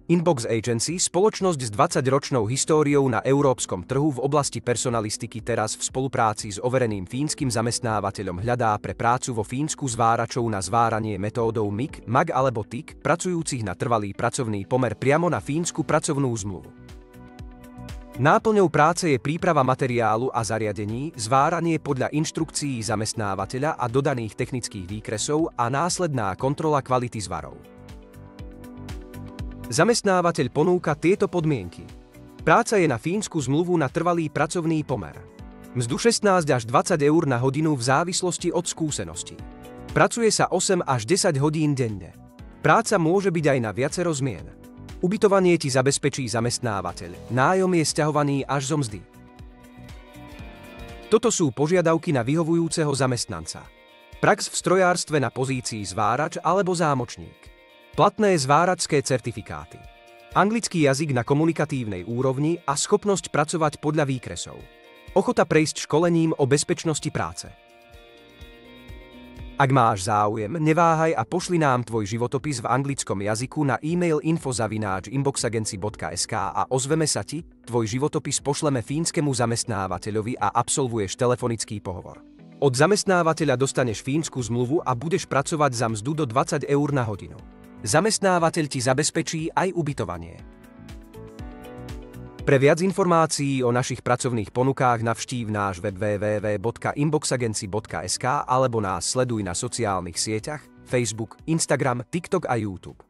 Inbox Agency, spoločnosť s 20-ročnou históriou na európskom trhu v oblasti personalistiky, teraz v spolupráci s overeným fínskym zamestnávateľom hľadá pre prácu vo Fínsku zváračov na zváranie metódou MIG, MAG alebo TIG, pracujúcich na trvalý pracovný pomer priamo na fínsku pracovnú zmluvu. Náplňou práce je príprava materiálu a zariadení, zváranie podľa inštrukcií zamestnávateľa a dodaných technických výkresov a následná kontrola kvality zvarov. Zamestnávateľ ponúka tieto podmienky. Práca je na fínsku zmluvu na trvalý pracovný pomer. Mzdu 16 až 20 eur na hodinu v závislosti od skúseností. Pracuje sa 8 až 10 hodín denne. Práca môže byť aj na viacero zmien. Ubytovanie ti zabezpečí zamestnávateľ. Nájom je sťahovaný až zo mzdy. Toto sú požiadavky na vyhovujúceho zamestnanca. Prax v strojárstve na pozícii zvárač alebo zámočník. Platné zváračské certifikáty. Anglický jazyk na komunikatívnej úrovni a schopnosť pracovať podľa výkresov. Ochota prejsť školením o bezpečnosti práce. Ak máš záujem, neváhaj a pošli nám tvoj životopis v anglickom jazyku na e-mail info@inboxagency.sk a ozveme sa ti, tvoj životopis pošleme fínskemu zamestnávateľovi a absolvuješ telefonický pohovor. Od zamestnávateľa dostaneš fínsku zmluvu a budeš pracovať za mzdu do 20 eur na hodinu. Zamestnávateľ ti zabezpečí aj ubytovanie. Pre viac informácií o našich pracovných ponukách navštív náš web www.inboxagency.sk alebo nás sleduj na sociálnych sieťach Facebook, Instagram, TikTok a YouTube.